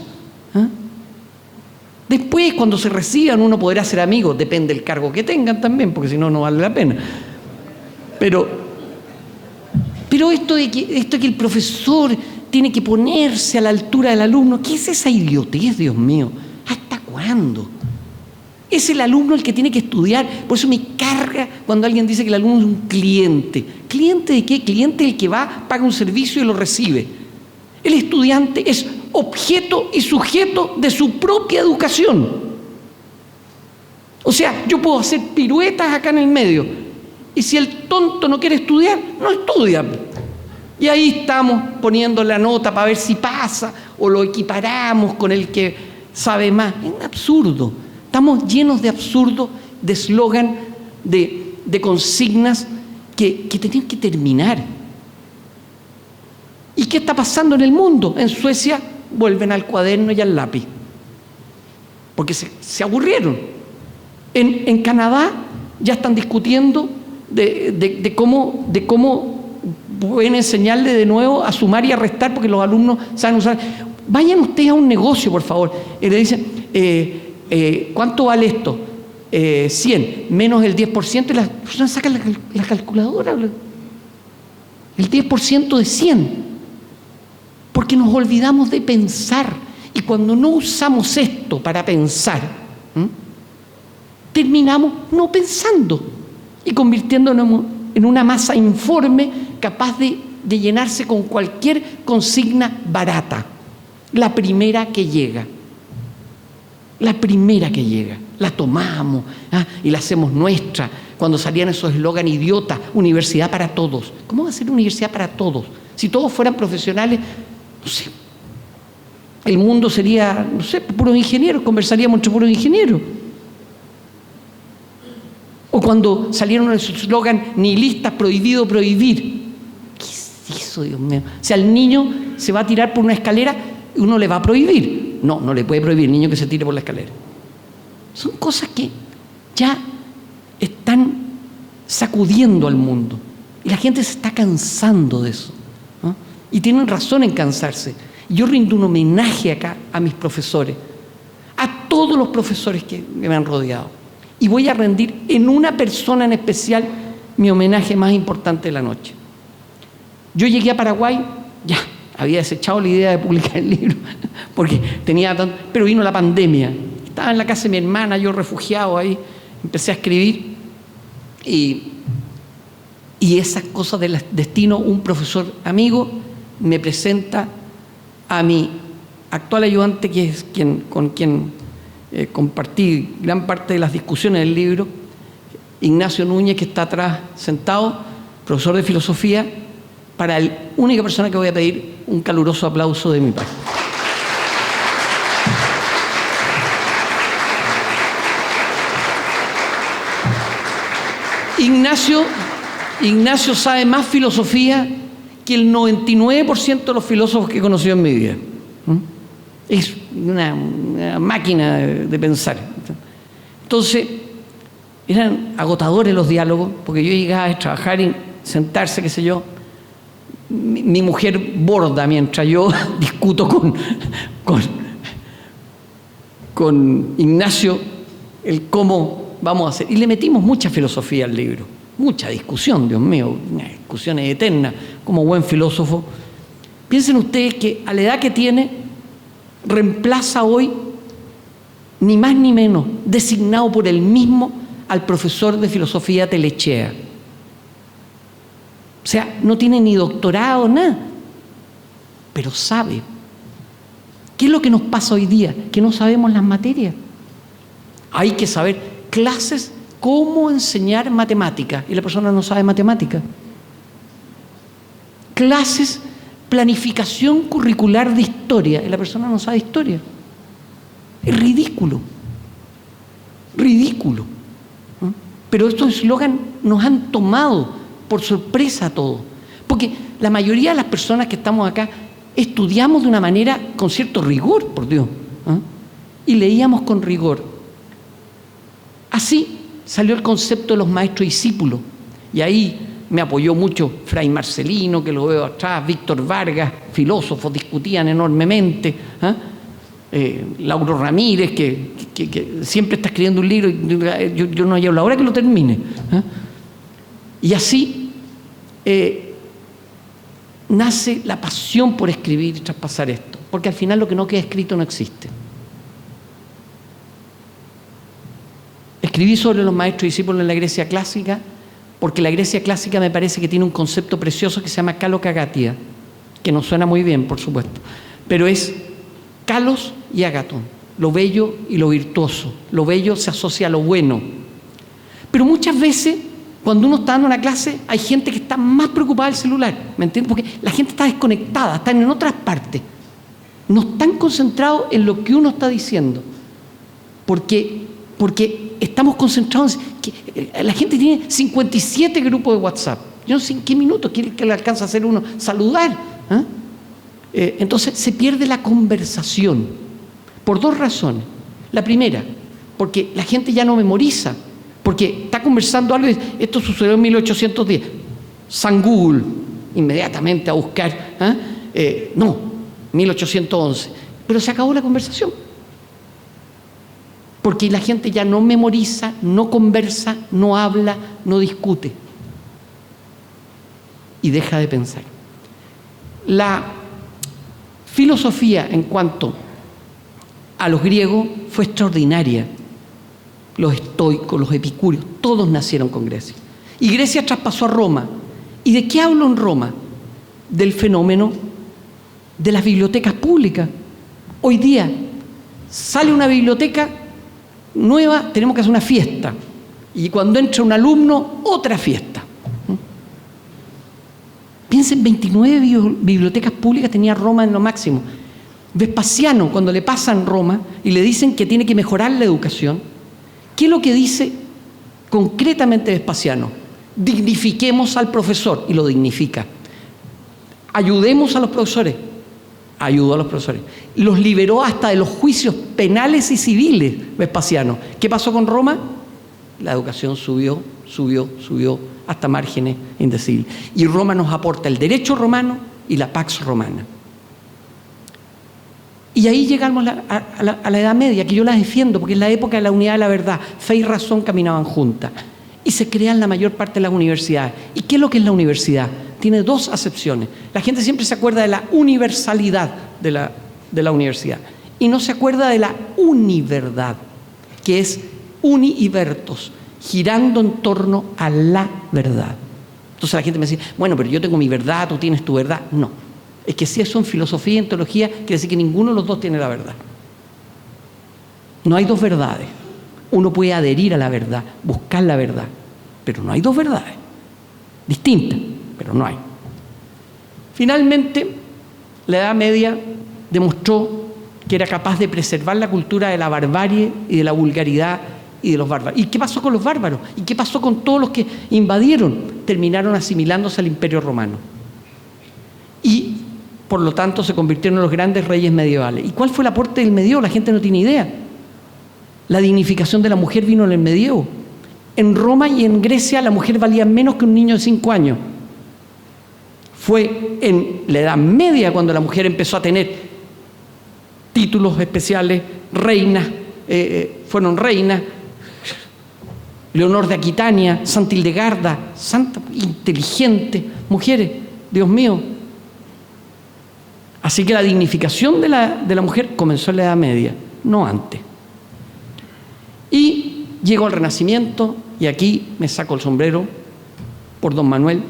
Después, cuando se reciban, uno podrá ser amigo. Depende del cargo que tengan también, porque si no, no vale la pena. Pero esto de que el profesor tiene que ponerse a la altura del alumno, ¿qué es esa idiotez, Dios mío? ¿Hasta cuándo? Es el alumno el que tiene que estudiar. Por eso me carga cuando alguien dice que el alumno es un cliente. ¿Cliente de qué? Cliente el que va, paga un servicio y lo recibe. El estudiante es objeto y sujeto de su propia educación. O sea, yo puedo hacer piruetas acá en el medio, y si el tonto no quiere estudiar, no estudia. Y ahí estamos poniendo la nota para ver si pasa, o lo equiparamos con el que sabe más. Es un absurdo. Estamos llenos de absurdo, de eslogan, de consignas que tienen que terminar. ¿Y qué está pasando en el mundo? En Suecia vuelven al cuaderno y al lápiz, porque se aburrieron. En Canadá ya están discutiendo de cómo pueden enseñarle de nuevo a sumar y a restar, porque los alumnos saben usar. Vayan ustedes a un negocio, por favor, y le dicen, ¿cuánto vale esto? 100, menos el 10%, y la persona saca la calculadora, el 10% de 100. Porque nos olvidamos de pensar, y cuando no usamos esto para pensar, terminamos no pensando y convirtiéndonos en una masa informe capaz de llenarse con cualquier consigna barata, la primera que llega. La primera que llega, la tomamos y la hacemos nuestra. Cuando salían esos eslogan idiotas, universidad para todos. ¿Cómo va a ser universidad para todos? Si todos fueran profesionales, no sé, el mundo sería, no sé, puros ingenieros, conversaríamos entre puros ingenieros. O cuando salieron esos eslogan nihilistas, prohibido prohibir. ¿Qué es eso, Dios mío? O sea, el niño se va a tirar por una escalera y uno le va a prohibir. No le puede prohibir, niño que se tire por la escalera. Son cosas que ya están sacudiendo al mundo. Y la gente se está cansando de eso, ¿no? Y tienen razón en cansarse. Yo rindo un homenaje acá a mis profesores, a todos los profesores que me han rodeado. Y voy a rendir en una persona en especial mi homenaje más importante de la noche. Yo llegué a Paraguay, ya había desechado la idea de publicar el libro, porque pero vino la pandemia. Estaba en la casa de mi hermana, yo refugiado ahí, empecé a escribir, y esas cosas del destino, un profesor amigo me presenta a mi actual ayudante, que es con quien compartí gran parte de las discusiones del libro, Ignacio Núñez, que está atrás sentado, profesor de filosofía, para la única persona que voy a pedir un caluroso aplauso de mi parte. Ignacio sabe más filosofía que el 99% de los filósofos que he conocido en mi vida. Es una máquina de pensar. Entonces, eran agotadores los diálogos, porque yo llegaba a trabajar y sentarse, qué sé yo, mi mujer borda mientras yo discuto con Ignacio el cómo vamos a hacer. Y le metimos mucha filosofía al libro, mucha discusión, Dios mío, una discusión eterna, como buen filósofo. Piensen ustedes que a la edad que tiene, reemplaza hoy, ni más ni menos, designado por él mismo, al profesor de filosofía Telechea. O sea, no tiene ni doctorado, nada, pero sabe. ¿Qué es lo que nos pasa hoy día? Que no sabemos las materias. Hay que saber clases, cómo enseñar matemáticas, y la persona no sabe matemáticas. Clases, planificación curricular de historia, y la persona no sabe historia. Es ridículo. Ridículo. Pero estos eslogans nos han tomado por sorpresa a todos. Porque la mayoría de las personas que estamos acá estudiamos de una manera con cierto rigor, por Dios. Y leíamos con rigor. Así salió el concepto de los maestros discípulos. Y ahí me apoyó mucho Fray Marcelino, que lo veo atrás, Víctor Vargas, filósofos, discutían enormemente. Lauro Ramírez, que siempre está escribiendo un libro y yo no hallo la hora que lo termine. Y así nace la pasión por escribir y traspasar esto, porque al final lo que no queda escrito no existe. Escribí sobre los maestros y discípulos en la Grecia clásica, porque la Grecia clásica me parece que tiene un concepto precioso que se llama kalokagatia, que no suena muy bien, por supuesto, pero es kalos y agatón, lo bello y lo virtuoso. Lo bello se asocia a lo bueno. Pero muchas veces, cuando uno está dando una clase, hay gente que está más preocupada del celular, ¿me entiendes? Porque la gente está desconectada, están en otras partes. No están concentrados en lo que uno está diciendo. Porque estamos concentrados en que la gente tiene 57 grupos de WhatsApp. Yo no sé en qué minutos quiere que le alcance a hacer uno saludar. Entonces se pierde la conversación por dos razones. La primera, porque la gente ya no memoriza, porque está conversando algo y dice, esto sucedió en 1810. San Google, inmediatamente a buscar, no, 1811. Pero se acabó la conversación. Porque la gente ya no memoriza, no conversa, no habla, no discute. Y deja de pensar. La filosofía en cuanto a los griegos fue extraordinaria. Los estoicos, los epicúreos, todos nacieron con Grecia. Y Grecia traspasó a Roma. ¿Y de qué hablo en Roma? Del fenómeno de las bibliotecas públicas. Hoy día sale una biblioteca nueva, tenemos que hacer una fiesta. Y cuando entra un alumno, otra fiesta. Piensen, 29 bibliotecas públicas tenía Roma en lo máximo. Vespasiano, cuando le pasan Roma y le dicen que tiene que mejorar la educación, ¿qué es lo que dice concretamente Vespasiano? Dignifiquemos al profesor, y lo dignifica. Ayudemos a los profesores, ayudó a los profesores. Los liberó hasta de los juicios penales y civiles, Vespasiano. ¿Qué pasó con Roma? La educación subió hasta márgenes indecibles. Y Roma nos aporta el derecho romano y la pax romana. Y ahí llegamos a la Edad Media, que yo la defiendo, porque es la época de la unidad de la verdad. Fe y razón caminaban juntas. Y se crean la mayor parte de las universidades. ¿Y qué es lo que es la universidad? Tiene dos acepciones. La gente siempre se acuerda de la universalidad de la universidad. Y no se acuerda de la univerdad, que es uni y vertos, girando en torno a la verdad. Entonces la gente me dice, bueno, pero yo tengo mi verdad, tú tienes tu verdad. No. Es que si eso en filosofía y en teología quiere decir que ninguno de los dos tiene la verdad. No hay dos verdades. Uno puede adherir a la verdad, buscar la verdad, pero no hay dos verdades distintas, pero no hay. Finalmente, la Edad Media demostró que era capaz de preservar la cultura de la barbarie y de la vulgaridad y de los bárbaros. ¿Y qué pasó con los bárbaros? ¿Y qué pasó con todos los que invadieron? Terminaron asimilándose al Imperio Romano. Y, por lo tanto, se convirtieron en los grandes reyes medievales. ¿Y cuál fue el aporte del medievo? La gente no tiene idea. La dignificación de la mujer vino en el medievo. En Roma y en Grecia la mujer valía menos que un niño de 5 años. Fue en la Edad Media cuando la mujer empezó a tener títulos especiales, reinas, fueron reinas, Leonor de Aquitania, Santa Hildegarda, santa, inteligente, mujeres, Dios mío. Así que la dignificación de la mujer comenzó en la Edad Media, no antes. Y llegó el Renacimiento, y aquí me saco el sombrero por don Manuel,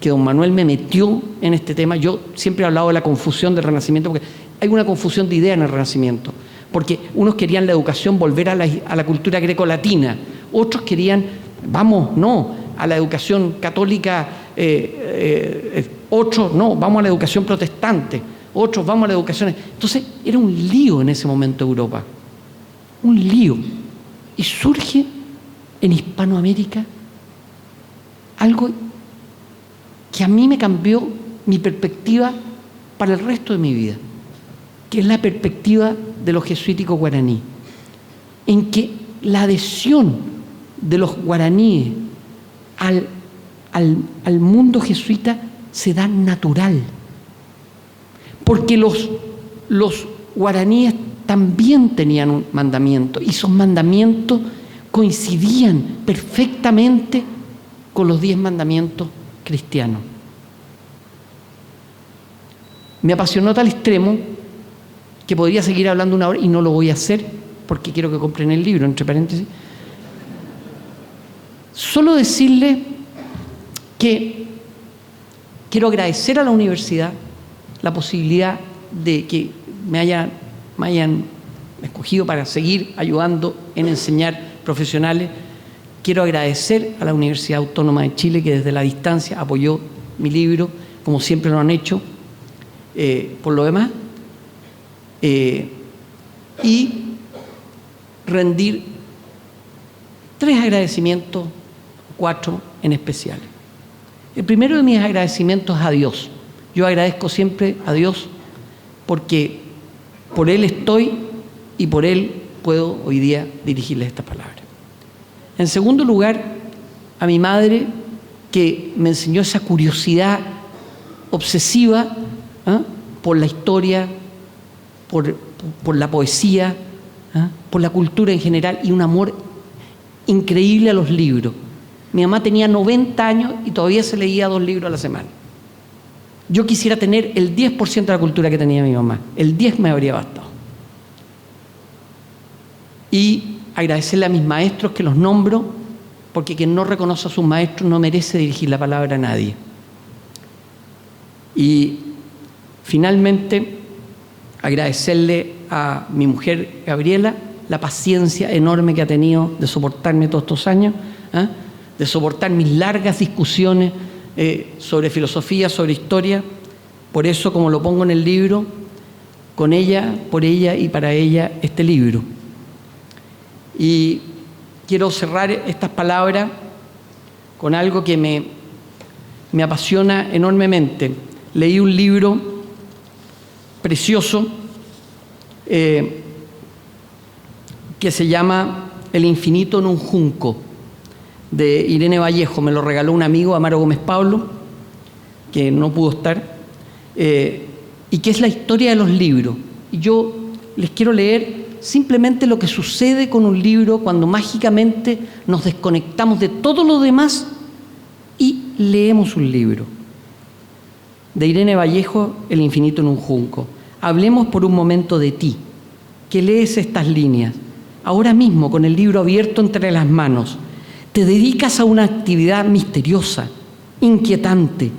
que don Manuel me metió en este tema. Yo siempre he hablado de la confusión del Renacimiento, porque hay una confusión de ideas en el Renacimiento, porque unos querían la educación volver a la cultura grecolatina, otros querían, a la educación católica, otros no, vamos a la educación protestante, otros vamos a la educación... Entonces era un lío en ese momento Europa, un lío. Y surge en Hispanoamérica algo que a mí me cambió mi perspectiva para el resto de mi vida, que es la perspectiva de los jesuíticos guaraníes, en que la adhesión de los guaraníes al mundo jesuita se da natural, porque los guaraníes también tenían un mandamiento, y esos mandamientos coincidían perfectamente con los 10 mandamientos cristianos. Me apasionó tal extremo que podría seguir hablando una hora y no lo voy a hacer porque quiero que compren el libro, entre paréntesis. Solo decirle que quiero agradecer a la universidad la posibilidad de que me hayan escogido para seguir ayudando en enseñar profesionales. Quiero agradecer a la Universidad Autónoma de Chile, que desde la distancia apoyó mi libro, como siempre lo han hecho. Por lo demás, y rendir 3 agradecimientos, 4 en especial. El primero de mis agradecimientos es a Dios. Yo agradezco siempre a Dios porque por Él estoy y por Él puedo hoy día dirigirles estas palabras. En segundo lugar, a mi madre, que me enseñó esa curiosidad obsesiva por la historia, por la poesía, por la cultura en general, y un amor increíble a los libros. Mi mamá tenía 90 años y todavía se leía 2 libros a la semana. Yo quisiera tener el 10% de la cultura que tenía mi mamá. El 10 me habría bastado. Y agradecerle a mis maestros, que los nombro, porque quien no reconoce a sus maestros no merece dirigir la palabra a nadie. Y finalmente, agradecerle a mi mujer Gabriela la paciencia enorme que ha tenido de soportarme todos estos años, de soportar mis largas discusiones sobre filosofía, sobre historia. Por eso, como lo pongo en el libro, con ella, por ella y para ella, este libro. Y quiero cerrar estas palabras con algo que me apasiona enormemente. Leí un libro precioso que se llama El infinito en un junco, de Irene Vallejo. Me lo regaló un amigo, Amaro Gómez Pablo, que no pudo estar, y que es la historia de los libros. Y yo les quiero leer simplemente lo que sucede con un libro cuando mágicamente nos desconectamos de todo lo demás y leemos un libro. De Irene Vallejo, El infinito en un junco. Hablemos por un momento de ti, que lees estas líneas. Ahora mismo, con el libro abierto entre las manos, te dedicas a una actividad misteriosa, inquietante,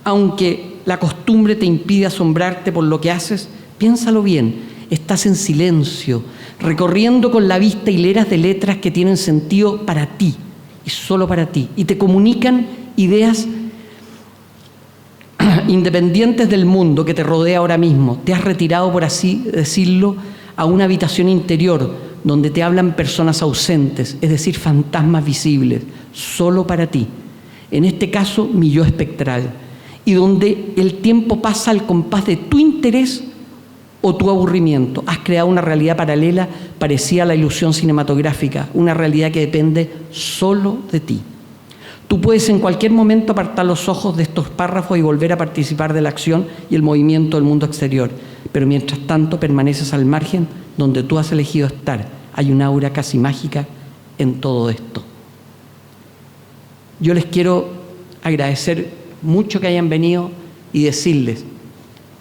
aunque la costumbre te impide asombrarte por lo que haces, piénsalo bien, estás en silencio, recorriendo con la vista hileras de letras que tienen sentido para ti y solo para ti, y te comunican ideas independientes del mundo que te rodea ahora mismo. Te has retirado, por así decirlo, a una habitación interior donde te hablan personas ausentes, es decir, fantasmas visibles, solo para ti. En este caso, mi yo espectral, y donde el tiempo pasa al compás de tu interés o tu aburrimiento. Has creado una realidad paralela parecida a la ilusión cinematográfica, una realidad que depende solo de ti. Tú puedes en cualquier momento apartar los ojos de estos párrafos y volver a participar de la acción y el movimiento del mundo exterior, pero mientras tanto permaneces al margen donde tú has elegido estar. Hay una aura casi mágica en todo esto. Yo les quiero agradecer mucho que hayan venido y decirles,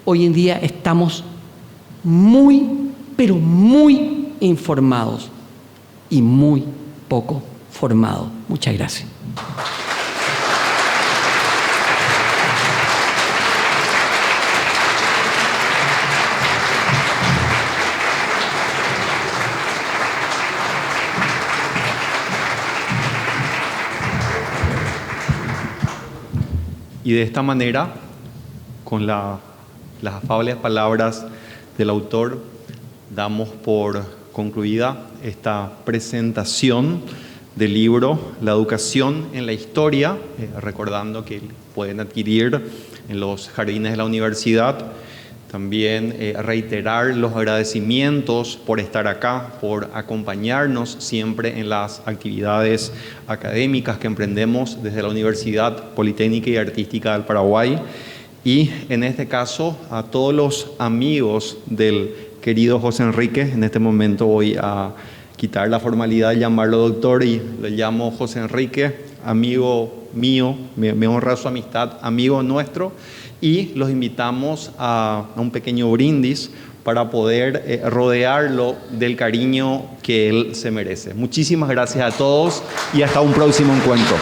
hoy en día estamos muy, pero muy informados y muy poco formados. Muchas gracias. Y de esta manera, con las afables palabras del autor, damos por concluida esta presentación del libro La educación en la historia, recordando que pueden adquirir en los jardines de la universidad. También reiterar los agradecimientos por estar acá, por acompañarnos siempre en las actividades académicas que emprendemos desde la Universidad Politécnica y Artística del Paraguay. Y en este caso, a todos los amigos del querido José Enrique, en este momento voy a quitar la formalidad de llamarlo doctor y le llamo José Enrique, amigo mío, me honra su amistad, amigo nuestro. Y los invitamos a un pequeño brindis para poder rodearlo del cariño que él se merece. Muchísimas gracias a todos y hasta un próximo encuentro.